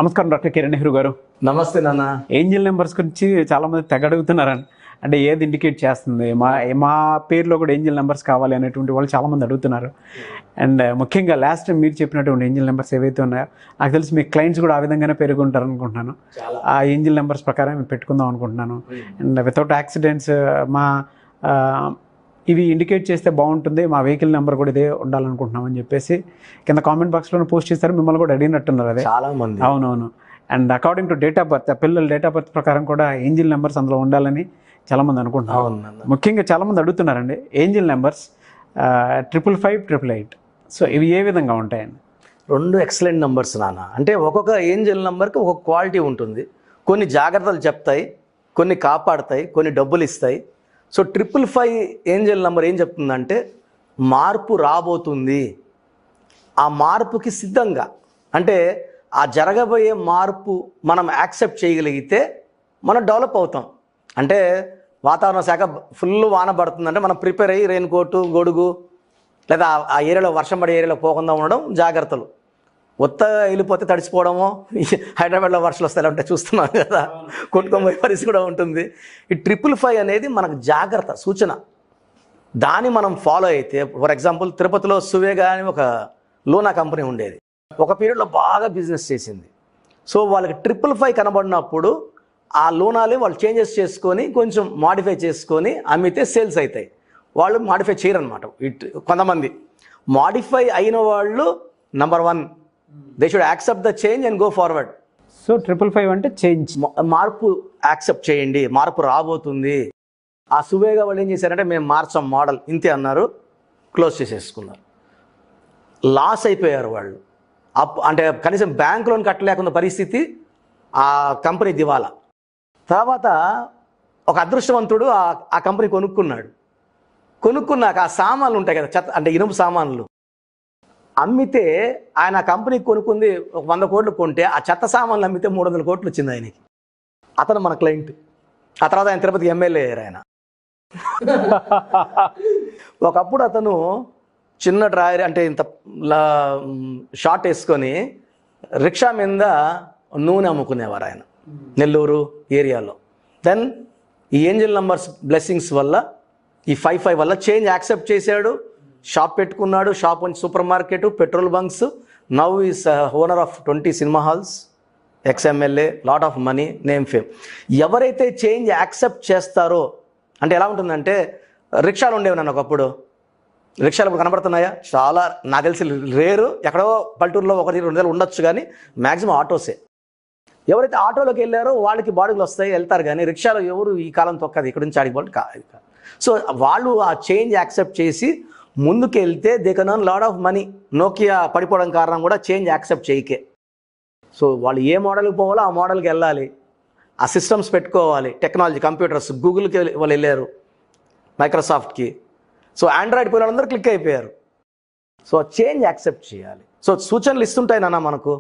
నమస్కారం డాక్టర్ కిరణ్ నెహ్రూ గారు. నమస్తే నాన్న. ఏంజిల్ నెంబర్స్ గురించి చాలామంది తెగ అడుగుతున్నారండి. అంటే ఏది ఇండికేట్ చేస్తుంది, మా పేరులో కూడా ఏంజిల్ నెంబర్స్ కావాలి అనేటువంటి వాళ్ళు చాలామంది అడుగుతున్నారు. అండ్ ముఖ్యంగా లాస్ట్ టైం మీరు చెప్పినటువంటి ఏంజిల్ నెంబర్స్ ఏవైతే ఉన్నాయో నాకు తెలిసి మీ క్లయింట్స్ కూడా ఆ విధంగానే పెరుగుంటారు అనుకుంటున్నాను. ఆ ఏంజిల్ నెంబర్స్ ప్రకారం పెట్టుకుందాం అనుకుంటున్నాను. అండ్ వితౌట్ యాక్సిడెంట్స్ ఇవి ఇండికేట్ చేస్తే బాగుంటుంది, మా వెహికల్ నెంబర్ కూడా ఇదే ఉండాలనుకుంటున్నాం అని చెప్పేసి కింద కామెంట్ బాక్స్లో పోస్ట్ చేస్తారు. మిమ్మల్ని కూడా అడిగినట్టున్నారు అదే చాలా మంది. అవునవును. And according to date of birth, పిల్లల డేట్ ఆఫ్ బర్త్ ప్రకారం కూడా ఏంజిల్ నెంబర్స్ అందులో ఉండాలని చాలామంది అనుకుంటున్నారు. ముఖ్యంగా చాలామంది అడుగుతున్నారండి ఏంజిల్ నెంబర్స్ 555-888. సో ఇవి ఏ విధంగా ఉంటాయండి? రెండు ఎక్సలెంట్ నెంబర్స్ నాన్న. అంటే ఒక్కొక్క ఏంజిల్ నెంబర్కి ఒక్కొక్క క్వాలిటీ ఉంటుంది. కొన్ని జాగ్రత్తలు చెప్తాయి, కొన్ని కాపాడుతాయి, కొన్ని డబ్బులు ఇస్తాయి. సో 555 ఏంజిల్ నెంబర్ ఏం చెప్తుందంటే మార్పు రాబోతుంది. ఆ మార్పుకి సిద్ధంగా, అంటే ఆ జరగబోయే మార్పు మనం యాక్సెప్ట్ చేయగలిగితే మనం డెవలప్ అవుతాం. అంటే వాతావరణ శాఖ ఫుల్ వాన పడుతుందంటే మనం ప్రిపేర్ అయ్యి రెయిన్ కోటు, గొడుగు, లేదా ఆ ఏరియాలో వర్షం పడే ఏరియాలో పోకుండా ఉండడం జాగ్రత్తలు. వెళ్ళిపోతే తడిసిపోవడమో, హైదరాబాద్లో వర్షాలు వస్తాయి అంటే చూస్తున్నాం కదా, కొట్టుకోబోయే పరిస్థితి కూడా ఉంటుంది. ఈ 555 అనేది మనకు జాగ్రత్త సూచన. దాన్ని మనం ఫాలో అయితే, ఫర్ ఎగ్జాంపుల్ తిరుపతిలో సువేగా అని ఒక లోనా కంపెనీ ఉండేది. ఒక పీరియడ్లో బాగా బిజినెస్ చేసింది. సో వాళ్ళకి 555 కనబడినప్పుడు ఆ లోనాలే వాళ్ళు చేంజెస్ చేసుకొని కొంచెం మాడిఫై చేసుకొని అమ్మితే సేల్స్ అవుతాయి. వాళ్ళు మాడిఫై చేయరు అనమాట. కొంతమంది మాడిఫై అయిన వాళ్ళు number 1, they should accept the change and go forward. So 555 అంటే చేంజ్, మార్పు యాక్సెప్ట్ చేయండి, మార్పు రాబోతుంది. ఆ సువేగా వాళ్ళు ఏం చేశారంటే మేము మార్చాం మోడల్ ఇంతే అన్నారు, క్లోజ్ చేసేసుకున్నారు. లాస్ అయిపోయారు వాళ్ళు. అంటే కనీసం బ్యాంక్ లోన్ కట్టలేకున్న పరిస్థితి, ఆ కంపెనీ దివాలా. తర్వాత ఒక అదృష్టవంతుడు ఆ కంపెనీ కొనుక్కున్నాక ఆ సామాన్లు ఉంటాయి కదా, చెత్త అంటే ఇనుము సామాన్లు అమ్మితే, ఆయన ఆ కంపెనీకి కొనుక్కుంది 100 కోట్లు కొంటే ఆ చెత్త సామాన్లు అమ్మితే 300 కోట్లు వచ్చింది ఆయనకి. అతను మన క్లయింట్. ఆ తర్వాత ఆయన తిరుపతికి ఎమ్మెల్యే అయ్యారు ఆయన. ఒకప్పుడు అతను చిన్న డ్రాయర్ అంటే ఇంత షార్ట్ వేసుకొని రిక్షా మీద నూనె అమ్ముకునేవారు ఆయన నెల్లూరు ఏరియాలో. దెన్ ఈ ఏంజిల్ నంబర్స్ బ్లెస్సింగ్స్ వల్ల, ఈ 55 వల్ల చేంజ్ యాక్సెప్ట్ చేశాడు, షాప్ పెట్టుకున్నాడు. షాప్ నుంచి super market, petrol bunks. Now is owner of 20 cinema halls, ex-MLA, lot of money, name, fame. ఎవరైతే చేంజ్ యాక్సెప్ట్ చేస్తారో, అంటే ఎలా ఉంటుందంటే రిక్షాలు ఉండేవి నన్ను ఒకప్పుడు. రిక్షాలు ఇప్పుడు కనబడుతున్నాయా? చాలా, నాకు తెలిసి రేరు. ఎక్కడో పల్లెటూరులో 1-2 ఉండొచ్చు, కానీ మ్యాక్సిమం ఆటోసే. ఎవరైతే ఆటోలోకి వెళ్ళారో వాళ్ళకి బాడుగులు వస్తాయి, వెళ్తారు. కానీ రిక్షాలో ఎవరు ఈ కాలం తొక్కదు, ఇక్కడ నుంచి ఆడికి కాదు. సో వాళ్ళు ఆ చేంజ్ యాక్సెప్ట్ చేసి ముందుకు వెళ్తే they can earn lot of money. Nokia పడిపోవడం కారణం కూడా చేంజ్ యాక్సెప్ట్ చేయకే. సో వాళ్ళు ఏ మోడల్కి పోవాలో ఆ మోడల్కి వెళ్ళాలి, ఆ సిస్టమ్స్ పెట్టుకోవాలి. టెక్నాలజీ, కంప్యూటర్స్, గూగుల్కి వాళ్ళు వెళ్ళారు, మైక్రోసాఫ్ట్కి. సో ఆండ్రాయిడ్ పోయిన వాళ్ళందరూ క్లిక్ అయిపోయారు. సో చేంజ్ యాక్సెప్ట్ చేయాలి. సో సూచనలు ఇస్తుంటాయి నాన్న మనకు,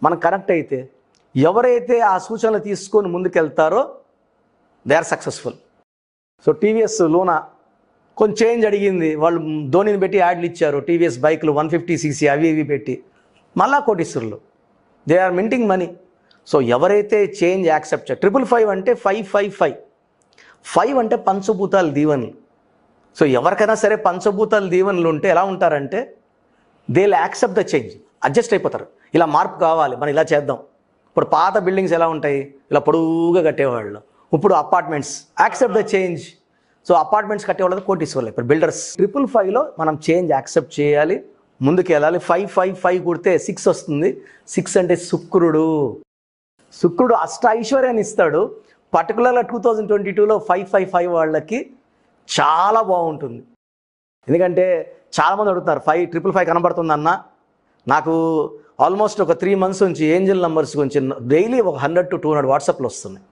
మనం కనెక్ట్ అయితే. ఎవరైతే ఆ సూచనలు తీసుకొని ముందుకెళ్తారో they are successful. So TVS లోనా కొంచెం చేంజ్ అడిగింది, వాళ్ళు ధోనిని పెట్టి యాడ్లు ఇచ్చారు. టీవీఎస్ బైకులు 150cc అవి ఇవి పెట్టి మళ్ళా కోటీశ్వరులు. They are minting money. So ఎవరైతే చేంజ్ యాక్సెప్ట్ 555 అంటే 555 అంటే పంచభూతాలు దీవెనలు. సో ఎవరికైనా సరే పంచభూతాలు దీవెనలు ఉంటే ఎలా ఉంటారంటే they will accept the change, adjust అయిపోతారు. ఇలా మార్పు కావాలి, మనం ఇలా చేద్దాం. ఇప్పుడు పాత బిల్డింగ్స్ ఎలా ఉంటాయి, ఇలా పొడువుగా కట్టేవాళ్ళు. ఇప్పుడు apartments, accept the change. So apartments కట్టేవాళ్ళు కోటీశ్వర్లు, ఇప్పుడు బిల్డర్స్. 555లో మనం చేంజ్ యాక్సెప్ట్ చేయాలి, ముందుకు వెళ్ళాలి. 555 కుడితే 6 వస్తుంది. 6 అంటే శుక్రుడు అష్ట ఐశ్వర్యాన్ని ఇస్తాడు. పర్టికులర్గా 2022లో 555 వాళ్ళకి చాలా బాగుంటుంది. ఎందుకంటే చాలామంది అడుగుతున్నారు 555 కనబడుతుందన్న. నాకు ఆల్మోస్ట్ ఒక 3 months నుంచి ఏంజిల్ నంబర్స్ గురించి డైలీ ఒక 100 to 200 వాట్సాప్లు వస్తున్నాయి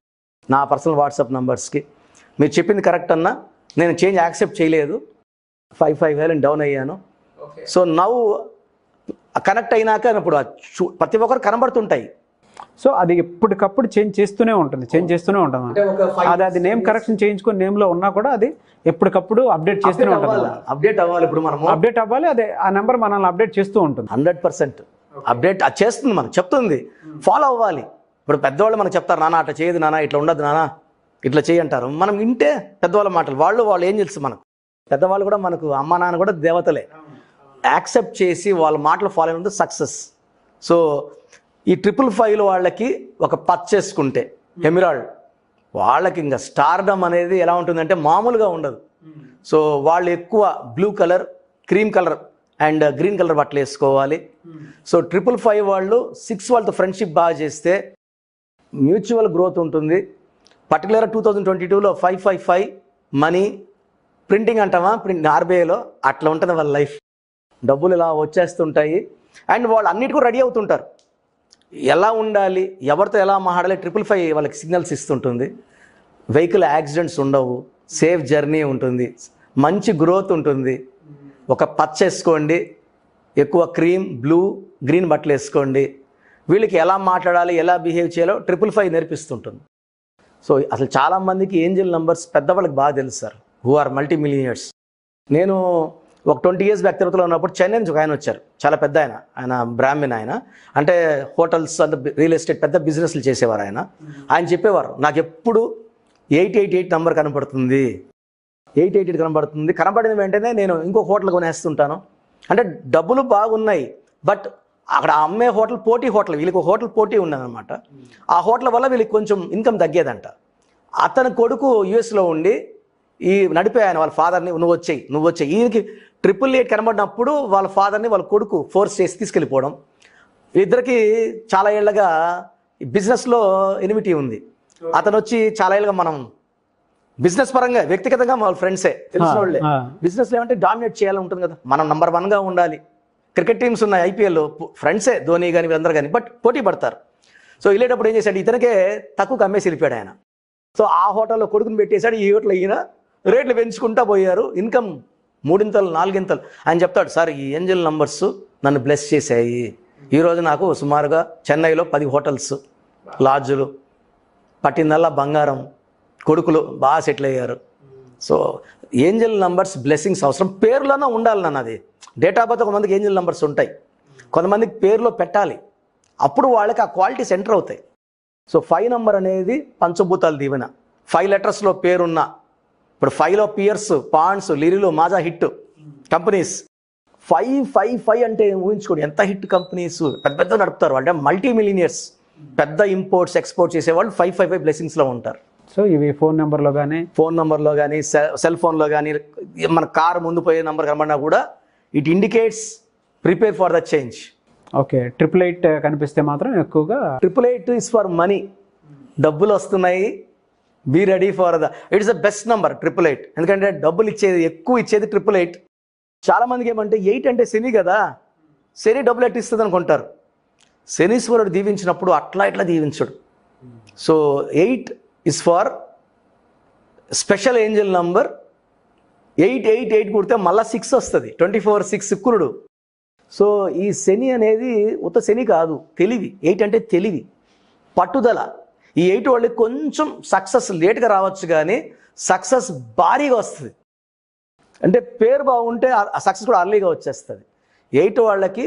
నా పర్సనల్ వాట్సాప్ నంబర్స్కి. మీరు చెప్పింది కరెక్ట్ అన్న, నేను చేంజ్ యాక్సెప్ట్ చేయలేదు, 555 డౌన్ అయ్యాను. సో నవ్వు కనెక్ట్ అయినాక ఇప్పుడు ప్రతి ఒక్కరు కనబడుతుంటాయి. సో అది ఎప్పటికప్పుడు చేంజ్ చేస్తూనే ఉంటుంది. అది నేమ్ కరెక్షన్ చేయించుకొని నేమ్లో ఉన్నా కూడా అది ఎప్పటికప్పుడు అప్డేట్ చేస్తూనే ఉంటుంది. అప్డేట్ అవ్వాలి. ఇప్పుడు మనం అప్డేట్ అవ్వాలి, అదే ఆ నెంబర్ మనల్ని అప్డేట్ చేస్తూ ఉంటుంది. 100%. అప్డేట్ అది చేస్తుంది, మనకు చెప్తుంది, ఫాలో అవ్వాలి. ఇప్పుడు పెద్దవాళ్ళు మనకు చెప్తారు, నాన్న అట్లా చేయదు నాన్న, ఇట్లా ఉండదు నాన్న, ఇట్లా చేయి అంటారు. మనం వింటే పెద్దవాళ్ళ మాటలు, వాళ్ళు ఏం తెలుసు మనకు. పెద్దవాళ్ళు కూడా మనకు అమ్మ నాన్న కూడా దేవతలే. యాక్సెప్ట్ చేసి వాళ్ళ మాటలు ఫాలో అయినందుకు సక్సెస్. సో ఈ 555 వాళ్ళకి ఒక పర్చేసుకుంటే ఎమిరాల్డ్ వాళ్ళకి ఇంకా స్టార్డమ్ అనేది ఎలా ఉంటుందంటే మామూలుగా ఉండదు. సో వాళ్ళు ఎక్కువ blue colour, cream colour and green colour బట్టలు వేసుకోవాలి. సో 555 వాళ్ళు 6 వాళ్ళతో ఫ్రెండ్షిప్ బాగా చేస్తే మ్యూచువల్ గ్రోత్ ఉంటుంది. పర్టికులర్గా 2022లో 555 మనీ ప్రింటింగ్ అంటామా, ఆర్బీఐలో అట్లా ఉంటుంది వాళ్ళ లైఫ్. డబ్బులు ఇలా వచ్చేస్తుంటాయి అండ్ వాళ్ళు అన్నిటికీ రెడీ అవుతుంటారు. ఎలా ఉండాలి, ఎవరితో ఎలా మాట్లాడాలి 555 వాళ్ళకి సిగ్నల్స్ ఇస్తుంటుంది. వెహికల్ యాక్సిడెంట్స్ ఉండవు, సేఫ్ జర్నీ ఉంటుంది, మంచి గ్రోత్ ఉంటుంది. ఒక పర్చేసుకోండి, ఎక్కువ క్రీమ్, బ్లూ, గ్రీన్ బట్టలు వేసుకోండి. వీళ్ళకి ఎలా మాట్లాడాలి, ఎలా బిహేవ్ చేయాలో 555 నేర్పిస్తుంటుంది. సో అసలు చాలామందికి ఏంజల్ నంబర్స్ పెద్దవాళ్ళకి బాగా తెలుసు sir, who are multi millionaires. నేను ఒక 20 years బ్యాక్ తిరుపతిలో ఉన్నప్పుడు చెన్నై నుంచి ఒక ఆయన వచ్చారు, చాలా పెద్ద ఆయన బ్రాహ్మణ్. ఆయన అంటే హోటల్స్ అండ్ రియల్ ఎస్టేట్ పెద్ద బిజినెస్లు చేసేవారు. ఆయన చెప్పేవారు, నాకు ఎప్పుడు 888 నెంబర్ కనపడుతుంది, 888 కనబడుతుంది. కనబడిన వెంటనే నేను ఇంకో హోటల్ కొనేస్తుంటాను. అంటే డబ్బులు బాగున్నాయి, బట్ అక్కడ అమ్మే హోటల్ పోటీ హోటల్, వీళ్ళకి ఒక హోటల్ పోటీ ఉన్నదన్నమాట. ఆ హోటల్ వల్ల వీళ్ళకి కొంచెం ఇన్కమ్ తగ్గేదంట. అతని కొడుకు యుఎస్లో ఉండి ఈ నడిపే ఆయన వాళ్ళ ఫాదర్ని, నువ్వు వచ్చేయి. ఈయనకి 888 కనబడినప్పుడు వాళ్ళ ఫాదర్ని వాళ్ళ కొడుకు ఫోర్స్ చేసి తీసుకెళ్ళిపోవడం. ఇద్దరికి చాలా ఏళ్ళగా బిజినెస్లో ఎనిమిటీ ఉంది. అతను వచ్చి చాలా ఏళ్ళగా మనం బిజినెస్ పరంగా వ్యక్తిగతంగా వాళ్ళ ఫ్రెండ్సే, తెలిసిన వాళ్ళే. బిజినెస్లో ఏమంటే డామినేట్ చేయాలని ఉంటుంది కదా, మనం నంబర్ 1గా ఉండాలి. క్రికెట్ టీమ్స్ ఉన్నాయి ఐపీఎల్లో, ఫ్రెండ్సే, ధోని కానీ వీళ్ళందరూ కానీ, బట్ పోటీ పడతారు. సో వెళ్ళేటప్పుడు ఏం చేశాడు, ఇతనికే తక్కువ అమ్మేసి వెళ్ళిపోయాడు ఆయన. సో ఆ హోటల్లో కొడుకుని పెట్టేశాడు, ఈ హోటల్లో ఈయన రేట్లు పెంచుకుంటా పోయారు. ఇన్కమ్ 3 ఇంతలు 4 ఇంతలు. ఆయన చెప్తాడు, సార్ ఈ ఏంజల్ నంబర్స్ నన్ను బ్లెస్ చేశాయి. ఈరోజు నాకు సుమారుగా చెన్నైలో 10 హోటల్స్, లాడ్జులు, పట్టిందల్లా బంగారం, కొడుకులు బాగా సెటిల్ అయ్యారు. సో ఏంజల్ నంబర్స్ బ్లెస్సింగ్స్ అవసరం. పేర్లోనే ఉండాలి నన్ను, అది డేట్ ఆఫ్ బర్త్. కొంతమందికి ఏంజల్ నంబర్స్ ఉంటాయి, కొంతమందికి పేరులో పెట్టాలి, అప్పుడు వాళ్ళకి ఆ క్వాలిటీస్ ఎంటర్ అవుతాయి. సో 5 నెంబర్ అనేది పంచభూతాల దీవెన. 5 లెటర్స్లో పేరున్న, ఇప్పుడు 5లో Pears, Pond's, Liril, Maaza Hit companies. 555 అంటే ఊహించుకోండి ఎంత హిట్ కంపెనీస్, పెద్ద పెద్ద నడుపుతారు. అంటే మల్టీ మిలియనియర్స్, పెద్ద ఇంపోర్ట్స్ ఎక్స్పోర్ట్ చేసేవాళ్ళు 555 బ్లెస్సింగ్స్లో ఉంటారు. సో ఇవి ఫోన్ నెంబర్లో కానీ సెల్ ఫోన్లో కానీ మన కార్ ముందు పోయే నెంబర్ కనబడినా కూడా it indicates prepare for the change. Okay, 888 కనిపిస్తే మాత్రం ఎక్కువగా 888 ఇస్ ఫర్ మనీ, డబ్బులు వస్తున్నాయి, be ready for the, it's the best number 888. ఎందుకంటే డబ్బులు ఎక్కువ ఇచ్చేది 888. చాలామందికి ఏమంటే 8 అంటే శని కదా, శని డబ్బులు ఎట్టు ఇస్తుంది అనుకుంటారు. శనీశ్వరుడు దీవించినప్పుడు అట్లా ఇట్లా దీవించడు. So 8 is for special angel number. 888 కుడితే మళ్ళీ 6 వస్తుంది, 24/6 శుక్రుడు. సో ఈ శని అనేది ఉత్త శని కాదు, తెలివి. 8 అంటే తెలివి, పట్టుదల. ఈ 8 వాళ్ళకి కొంచెం సక్సెస్ లేట్గా రావచ్చు, కానీ సక్సెస్ భారీగా వస్తుంది. అంటే పేరు బాగుంటే ఆ సక్సెస్ కూడా అర్లీగా వచ్చేస్తుంది. 8 వాళ్ళకి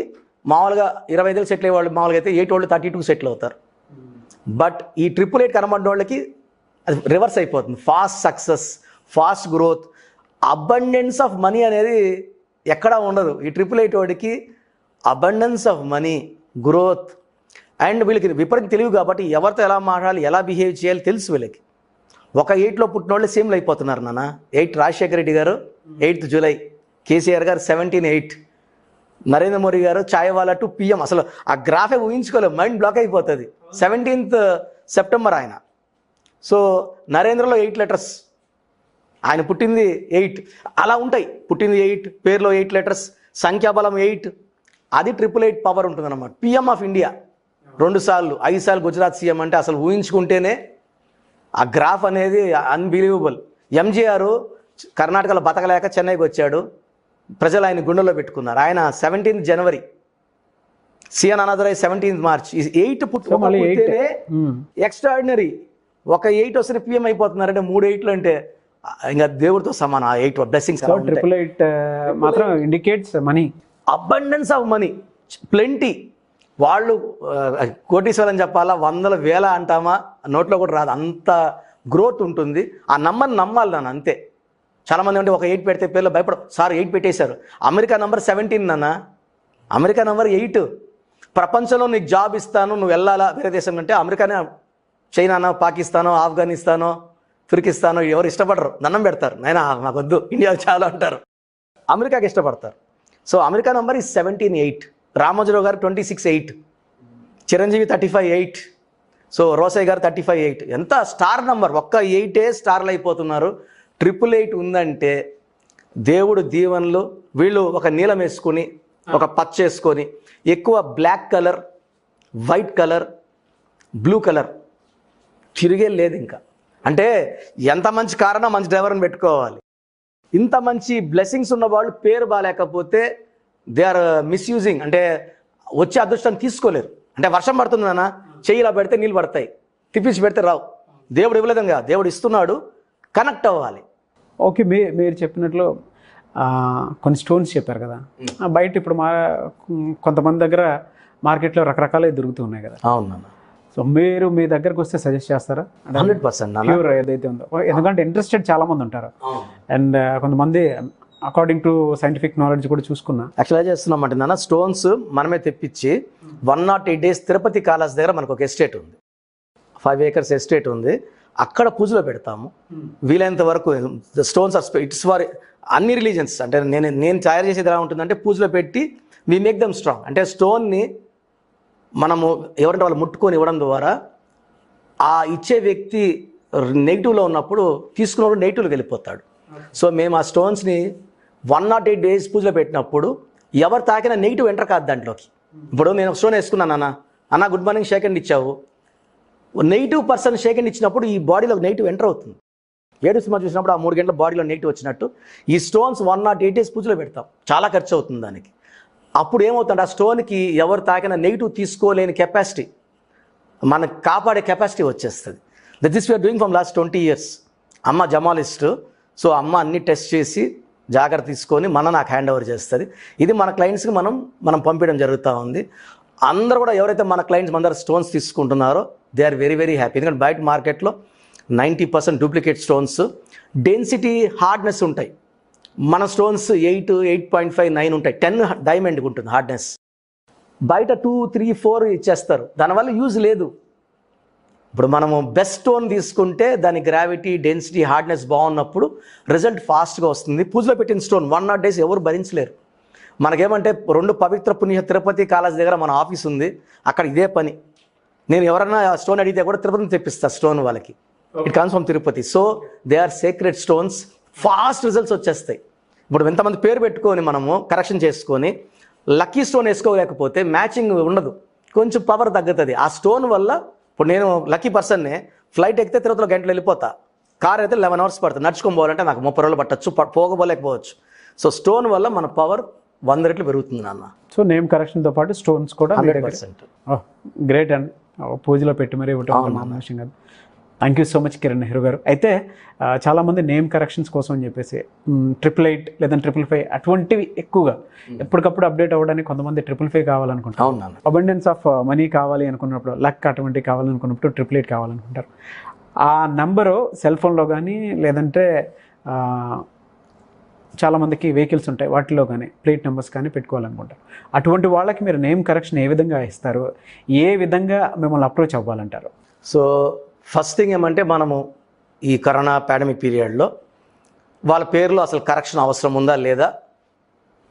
మామూలుగా 25 సెటిల్ అయ్యే వాళ్ళు మామూలుగా అయితే 8 వాళ్ళు 32 సెటిల్ అవుతారు. బట్ ఈ 888 కనబడిన వాళ్ళకి అది రివర్స్ అయిపోతుంది. Fast success, fast growth, abundance of money అనేది ఎక్కడా ఉండదు. ఈ 888 వాడికి abundance of money, growth. And వీళ్ళకి విపరీత తెలివి కాబట్టి ఎవరితో ఎలా మాట్లాడాలి, ఎలా బిహేవ్ చేయాలి తెలుసు వీళ్ళకి. ఒక 8లో పుట్టిన వాళ్ళు సేమ్లు అయిపోతున్నారు నాన్న. 8 రాజశేఖర రెడ్డి గారు 8th జూలై, కేసీఆర్ గారు 17/8, నరేంద్ర మోడీ గారు ఛాయవాలా టు PM. అసలు ఆ గ్రాఫే ఊహించుకోలేదు, మైండ్ బ్లాక్ అయిపోతుంది. 17th సెప్టెంబర్ ఆయన. సో నరేంద్రలో 8 లెటర్స్, ఆయన పుట్టింది 8. అలా ఉంటాయి, పుట్టింది 8, పేరులో 8 లెటర్స్, సంఖ్యాబలం 8. అది 888 పవర్ ఉంటుంది అన్నమాట. PM ఆఫ్ ఇండియా 2 సార్లు, 5 సార్లు గుజరాత్ సీఎం అంటే అసలు ఊహించుకుంటేనే ఆ గ్రాఫ్ అనేది అన్బిలీవబుల్. ఎంజీఆర్ కర్ణాటకలో బతకలేక చెన్నైకి వచ్చాడు, ప్రజలు ఆయన గుండెల్లో పెట్టుకున్నారు. ఆయన 17th జనవరి, సిఎన్ అనాథరాయ్ 17th మార్చ్. 8 పుట్టినే ఎక్స్ట్రాడినరీ. ఒక 8 వస్తే PM అయిపోతున్నారంటే 3 8లు అంటే ఇంకా దేవుడితో సమానం. ఆ 8 బ్లెస్సింగ్స్. 888 మాత్రం indicates money, abundance of money, plenty. వాళ్ళు కోటీశ్వరం చెప్పాలా, వందల వేల అంటామా, నోట్లో కూడా రాదు, అంత గ్రోత్ ఉంటుంది. ఆ నంబర్ని నమ్మాలి నాన్న, అంతే. చాలామంది అంటే ఒక 8 పెడితే పేర్లు భయపడ, సార్ 8 పెట్టేశారు. అమెరికా నంబర్ 17 నాన్న, అమెరికా నంబర్ 8. ప్రపంచంలో నీకు జాబ్ ఇస్తాను, నువ్వు వెళ్ళాలా వేరే దేశం అంటే అమెరికానే, చైనానో, పాకిస్తానో, ఆఫ్ఘనిస్తానో, తుర్కిస్తానో ఎవరు ఇష్టపడరు, దండం పెడతారు, నైనా నాకు వద్దు, ఇండియా చాలా అంటారు. అమెరికాకి ఇష్టపడతారు. So America number is 17-8. Ramoji Rao గారు 26-8, చిరంజీవి 35-8, సో రోసయ్య గారు 35-8. ఎంత స్టార్ నంబర్, ఒక్క 8 స్టార్లు అయిపోతున్నారు. 888 ఉందంటే దేవుడు దీవెనలు. వీళ్ళు ఒక నీలం వేసుకొని, ఒక పచ్చ వేసుకొని, ఎక్కువ black colour, white colour, blue colour తిరిగే లేదు ఇంకా. అంటే ఎంత మంచి కారణం, మంచి డ్రైవర్ని పెట్టుకోవాలి. ఇంత మంచి బ్లెస్సింగ్స్ ఉన్న వాళ్ళు పేరు బాగాలేకపోతే దే ఆర్ మిస్యూజింగ్, అంటే వచ్చే అదృష్టాన్ని తీసుకోలేరు. అంటే వర్షం పడుతుంది నాన్న, చెయ్యిలా పెడితే నీళ్ళు పడతాయి, తిప్పించి పెడితే రావు. దేవుడు ఇవ్వలేదంగా, దేవుడు ఇస్తున్నాడు, కనెక్ట్ అవ్వాలి. ఓకే, మీరు చెప్పినట్లు కొన్ని స్టోన్స్ చెప్పారు కదా, బయట ఇప్పుడు కొంతమంది దగ్గర మార్కెట్లో రకరకాలే దొరుకుతూ ఉన్నాయి కదా. అవును నాన్న. సో మీరు మీ దగ్గరకు వస్తే సజెస్ట్ చేస్తారా? 100% ప్యూర్ ఏదైతే ఉందో, ఎందుకంటే ఇంట్రెస్టెడ్ చాలా మంది ఉంటారు. అండ్ కొంతమంది అకార్డింగ్ టు సైంటిఫిక్ నాలెడ్జ్ కూడా చూసుకున్నా యాక్చువల్గా చేస్తున్నామంటే నాన్న, స్టోన్స్ మనమే తెప్పించి 108 days తిరుపతి కాలాస్ దగ్గర మనకు ఒక ఎస్టేట్ ఉంది, 5 acres ఎస్టేట్ ఉంది. అక్కడ పూజలో పెడతాము. వీలైనంత వరకు స్టోన్స్ ఆర్ ఇట్స్ ఫర్ అన్ని రిలీజన్స్. అంటే నేను తయారు చేసేది ఎలా ఉంటుందంటే, పూజలో పెట్టి వి మేక్ దమ్ స్ట్రాంగ్. అంటే స్టోన్ని మనము ఎవరంటే వాళ్ళు ముట్టుకొని ఇవ్వడం ద్వారా ఆ ఇచ్చే వ్యక్తి నెగిటివ్లో ఉన్నప్పుడు తీసుకున్నప్పుడు నెగిటివ్లోకి వెళ్ళిపోతాడు. సో మేము ఆ స్టోన్స్ని 108 days పూజలో పెట్టినప్పుడు ఎవరు తాకినా నెగిటివ్ ఎంటర్ కాదు దాంట్లోకి. ఇప్పుడు నేను ఒక స్టోన్ వేసుకున్నాను, అన్న గుడ్ మార్నింగ్ షేక్ హ్యాండ్ ఇచ్చావు, నెగిటివ్ పర్సన్ షేక్ హ్యాండ్ ఇచ్చినప్పుడు ఈ బాడీలో నెగిటివ్ ఎంటర్ అవుతుంది. 7 సినిమా చూసినప్పుడు ఆ 3 గంటల బాడీలో నెగిటివ్ వచ్చినట్టు ఈ స్టోన్స్ 108 days పూజలో పెడతాం. చాలా ఖర్చు అవుతుంది దానికి. అప్పుడు ఏమవుతుంది, ఆ స్టోన్కి ఎవరు తాకినా నెగిటివ్ తీసుకోలేని కెపాసిటీ, మనకు కాపాడే కెపాసిటీ వచ్చేస్తుంది. This we are doing from last 20 years. అమ్మ జమాలిస్ట్, సో అమ్మ అన్ని టెస్ట్ చేసి జాగ్రత్త తీసుకొని నాకు హ్యాండ్ ఓవర్ చేస్తుంది. ఇది మన క్లయింట్స్కి మనం పంపించడం జరుగుతూ ఉంది. అందరూ కూడా ఎవరైతే మన క్లయింట్స్ మన దగ్గర స్టోన్స్ తీసుకుంటున్నారో they are very very happy. ఎందుకంటే బయట మార్కెట్లో 90% డూప్లికేట్ స్టోన్స్, డెన్సిటీ, హార్డ్నెస్ ఉంటాయి. మన స్టోన్స్ 8, 8.5, 9 ఉంటాయి. 10 డైమండ్కి ఉంటుంది హార్డ్నెస్. బయట 2, 3, 4 ఇచ్చేస్తారు, దానివల్ల యూజ్ లేదు. ఇప్పుడు మనము బెస్ట్ స్టోన్ తీసుకుంటే దాని గ్రావిటీ, డెన్సిటీ, హార్డ్నెస్ బాగున్నప్పుడు రిజల్ట్ ఫాస్ట్గా వస్తుంది. పూజలో పెట్టిన స్టోన్ 108 days ఎవరు భరించలేరు. మనకేమంటే 2 పవిత్ర పుణ్య తిరుపతి కాలేజ్ దగ్గర మన ఆఫీస్ ఉంది, అక్కడ ఇదే పని. నేను ఎవరైనా స్టోన్ అడిగితే కూడా తిరుపతిని తెప్పిస్తా స్టోన్ వాళ్ళకి. It comes from Tirupati. So they are secret stones, fast results వచ్చేస్తాయి. ఇప్పుడు ఎంతమంది పేరు పెట్టుకొని మనము కరెక్షన్ చేసుకొని లక్కీ స్టోన్ వేసుకోలేకపోతే మ్యాచింగ్ ఉండదు, కొంచెం పవర్ తగ్గుతుంది. ఆ స్టోన్ వల్ల ఇప్పుడు నేను లక్కీ పర్సన్నే, ఫ్లైట్ ఎక్కితే తిరుపతిలో గంటలు వెళ్ళిపోతా, కార్ అయితే 11 hours పడుతుంది, నడుచుకొని పోవాలంటే నాకు 30 రోజులు పట్టచ్చు, పోకపోలేకపోవచ్చు. సో స్టోన్ వల్ల మన పవర్ 100 రెట్లు పెరుగుతుంది నాన్న. సో నేమ్ కరెక్షన్తో పాటు స్టోన్స్ కూడా 100%. గ్రేట్ అండి, పూజలో పెట్టి మరీ ఇవ్వటం విషయం కదా. Thank you so much Kiran Nehru గారు. అయితే చాలామంది నేమ్ కరెక్షన్స్ కోసం అని చెప్పేసి 888 లేదా 555 అటువంటివి ఎక్కువగా ఎప్పటికప్పుడు అప్డేట్ అవ్వడానికి కొంతమంది 555 కావాలనుకుంటారు. అవును. అబండెన్స్ ఆఫ్ మనీ కావాలి అనుకున్నప్పుడు, లక్ అటువంటివి కావాలనుకున్నప్పుడు 888 కావాలనుకుంటారు. ఆ నెంబరు సెల్ ఫోన్లో కానీ లేదంటే చాలామందికి వెహికల్స్ ఉంటాయి, వాటిలో కానీ ప్లేట్ నెంబర్స్ కానీ పెట్టుకోవాలనుకుంటారు. అటువంటి వాళ్ళకి మీరు నేమ్ కరెక్షన్ ఏ విధంగా ఇస్తారు, ఏ విధంగా మిమ్మల్ని అప్రోచ్ అవ్వాలంటారు? సో ఫస్ట్ థింగ్ ఏమంటే, మనము ఈ కరోనా పాండమిక్ పీరియడ్లో వాళ్ళ పేర్లో అసలు కరెక్షన్ అవసరం ఉందా లేదా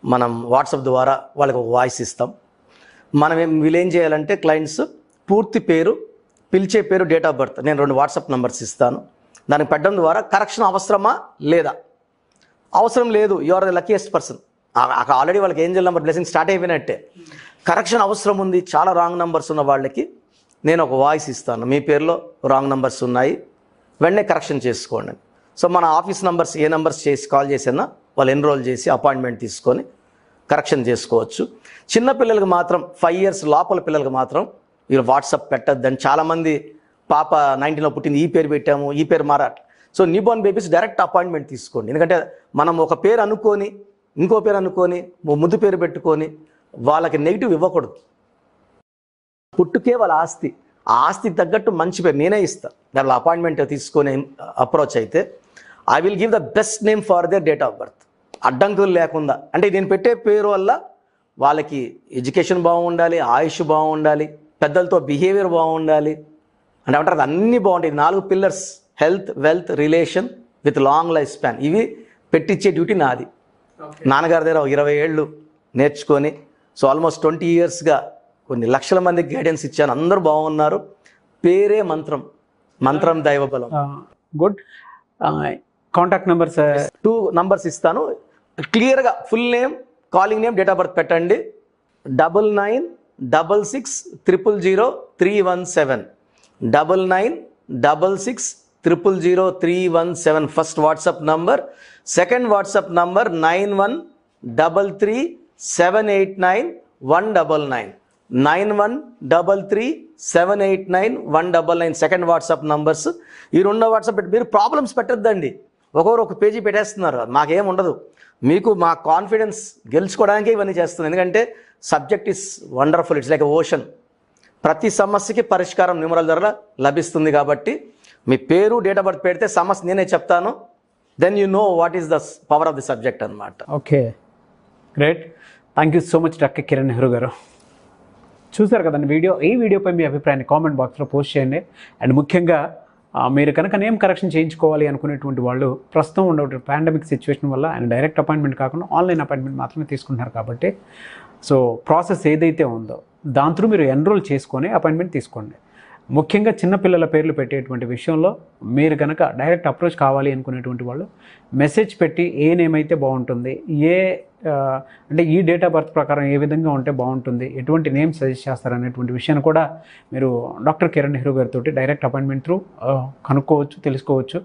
మనం వాట్సాప్ ద్వారా వాళ్ళకి ఒక వాయిస్ ఇస్తాం. వీళ్ళు ఏం చేయాలంటే, క్లయింట్స్ పూర్తి పేరు, పిలిచే పేరు, డేట్ ఆఫ్ బర్త్, నేను 2 వాట్సాప్ నెంబర్స్ ఇస్తాను. దానికి పెట్టడం ద్వారా కరెక్షన్ అవసరమా లేదా, అవసరం లేదు, you are the luckiest person, already వాళ్ళకి ఏంజల్ నెంబర్ బ్లెస్సింగ్ స్టార్ట్ అయిపోయినట్టే. కరెక్షన్ అవసరం ఉంది, చాలా రాంగ్ నెంబర్స్ ఉన్న వాళ్ళకి నేను ఒక వాయిస్ ఇస్తాను, మీ పేరులో రాంగ్ నెంబర్స్ ఉన్నాయి, వెంటనే కరెక్షన్ చేసుకోండి. సో మన ఆఫీస్ నెంబర్స్ ఏ నెంబర్స్ చేసి కాల్ చేసినా వాళ్ళు ఎన్రోల్ చేసి అపాయింట్మెంట్ తీసుకొని కరెక్షన్ చేసుకోవచ్చు. చిన్నపిల్లలకు మాత్రం 5 years లోపల పిల్లలకు మాత్రం మీరు వాట్సాప్ పెట్టద్దని చాలామంది, పాప 19లో పుట్టింది, ఈ పేరు పెట్టాము, ఈ పేరు మారాలి. So newborn babies direct appointment తీసుకోండి. ఎందుకంటే మనం ఒక పేరు అనుకొని ఇంకో పేరు అనుకొని ముద్దు పేరు పెట్టుకొని వాళ్ళకి నెగిటివ్ ఇవ్వకూడదు. పుట్టుకే వాళ్ళ ఆస్తి. ఆ ఆస్తికి తగ్గట్టు మంచి పేరు నేనే ఇస్తాను. వాళ్ళ అపాయింట్మెంట్ తీసుకొని అప్రోచ్ అయితే I will give the best name for their date of birth, అడ్డంకులు లేకుండా. అంటే నేను పెట్టే పేరు వల్ల వాళ్ళకి ఎడ్యుకేషన్ బాగుండాలి, ఆయుష్ బాగుండాలి, పెద్దలతో బిహేవియర్ బాగుండాలి, అంటే అంటారు అన్నీ బాగుంటాయి. 4 pillars: health, wealth, relation with long life span. ఇవి పెట్టించే డ్యూటీ నాది. నాన్నగారి దగ్గర 20 ఏళ్ళు నేర్చుకొని, సో ఆల్మోస్ట్ 20 ఇయర్స్గా కొన్ని లక్షల మందికి గైడెన్స్ ఇచ్చాను. అందరూ బాగున్నారు. పేరే మంత్రం, మంత్రం దైవబలం. గుడ్. కాంటాక్ట్ నెంబర్స్ 2 నంబర్స్ ఇస్తాను. క్లియర్గా full name, calling name, date of birth పెట్టండి. 9966000317, 9966000317 first WhatsApp number. Second WhatsApp number 9133789199, 9133789199 second WhatsApp numbers. ఈ 2వ వాట్సాప్ పెట్టి మీరు ప్రాబ్లమ్స్ పెట్టద్దండి. ఒక్కొక్కరు ఒక పేజీ పెట్టేస్తున్నారు, మాకేం ఉండదు. మీకు మా కాన్ఫిడెన్స్ గెలుచుకోవడానికే ఇవన్నీ చేస్తుంది. ఎందుకంటే subject is wonderful, it's like ocean. ప్రతి సమస్యకి పరిష్కారం న్యూమరల్ ద్వారా లభిస్తుంది. కాబట్టి మీ పేరు, డేట్ ఆఫ్ బర్త్ పెడితే సమస్య నేనే చెప్తాను. Then you know what is the power of the subject అనమాట. Okay, great. Thank you so much doctor Kiran Nehru garu. చూసారు కదండి వీడియో. ఈ వీడియోపై మీ అభిప్రాయాన్ని కామెంట్ బాక్స్లో పోస్ట్ చేయండి. అండ్ ముఖ్యంగా మీరు కనుక నేమ్ కరెక్షన్ చేయించుకోవాలి అనుకునేటువంటి వాళ్ళు ప్రస్తుతం ఉండే పాండమిక్ సిచ్యువేషన్ వల్ల ఆయన డైరెక్ట్ అపాయింట్మెంట్ కాకుండా ఆన్లైన్ అపాయింట్మెంట్ మాత్రమే తీసుకుంటున్నారు. కాబట్టి సో ప్రాసెస్ ఏదైతే ఉందో దాంతో మీరు ఎన్రోల్ చేసుకొని అపాయింట్మెంట్ తీసుకోండి. ముఖ్యంగా చిన్నపిల్లల పేర్లు పెట్టేటువంటి విషయంలో మీరు కనుక డైరెక్ట్ అప్రోచ్ కావాలి అనుకునేటువంటి వాళ్ళు మెసేజ్ పెట్టి ఏ నేమ్ అయితే బాగుంటుంది, అంటే ఈ డేట్ ఆఫ్ బర్త్ ప్రకారం ఏ విధంగా ఉంటే బాగుంటుంది, ఎటువంటి నేమ్ సజెస్ట్ చేస్తారు అనేటువంటి విషయాన్ని కూడా మీరు డాక్టర్ కిరణ్ నెహ్రూ గారితో డైరెక్ట్ అపాయింట్మెంట్ త్రూ కనుక్కోవచ్చు, తెలుసుకోవచ్చు.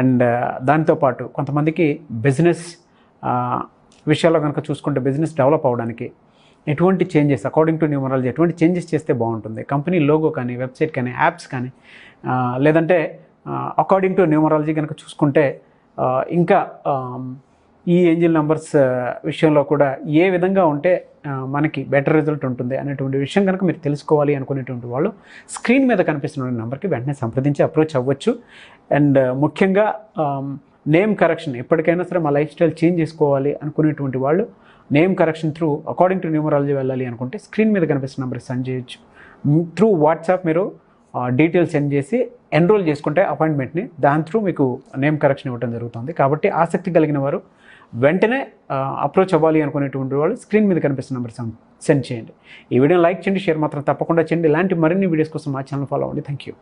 అండ్ దాంతోపాటు కొంతమందికి బిజినెస్ విషయాల్లో కనుక చూసుకుంటే బిజినెస్ డెవలప్ అవ్వడానికి ఎటువంటి చేంజెస్ అకార్డింగ్ టు న్యూమరాలజీ ఎటువంటి చేంజెస్ చేస్తే బాగుంటుంది, కంపెనీ లోగో కానీ, వెబ్సైట్ కానీ, యాప్స్ కానీ, లేదంటే అకార్డింగ్ టు న్యూమరాలజీ కనుక చూసుకుంటే ఇంకా ఈ ఏంజిల్ నెంబర్స్ విషయంలో కూడా ఏ విధంగా ఉంటే మనకి బెటర్ రిజల్ట్ ఉంటుంది అనేటువంటి విషయం కనుక మీరు తెలుసుకోవాలి అనుకునేటువంటి వాళ్ళు స్క్రీన్ మీద కనిపిస్తున్న నెంబర్కి వెంటనే సంప్రదించి అప్రోచ్ అవ్వచ్చు. అండ్ ముఖ్యంగా నేమ్ కరెక్షన్ ఎప్పటికైనా సరే మా లైఫ్ స్టైల్ చేంజ్ చేసుకోవాలి అనుకునేటువంటి వాళ్ళు name correction through according to numerology వెళ్ళాలి అనుకుంటే స్క్రీన్ మీద కనిపిస్తున్న నెంబర్కి సెండ్ చేయొచ్చు. త్రూ వాట్సాప్ మీరు డీటెయిల్స్ సెండ్ చేసి ఎన్రోల్ చేసుకుంటే అపాయింట్మెంట్ని దాని త్రూ మీకు నేమ్ కరెక్షన్ ఇవ్వడం జరుగుతుంది. కాబట్టి ఆసక్తి కలిగిన వారు వెంటనే అప్రోచ్ అవ్వాలి అనుకునేటువంటి వాళ్ళు స్క్రీన్ మీద కనిపిస్తున్న నెంబర్ సెండ్ చేయండి. ఈ వీడియోని లైక్ చేయండి, షేర్ మాత్రం తప్పకుండా చేయండి. ఇలాంటి మరిన్ని వీడియోస్ కోసం మా ఛానల్ ఫాలో అవ్వండి. Thank you.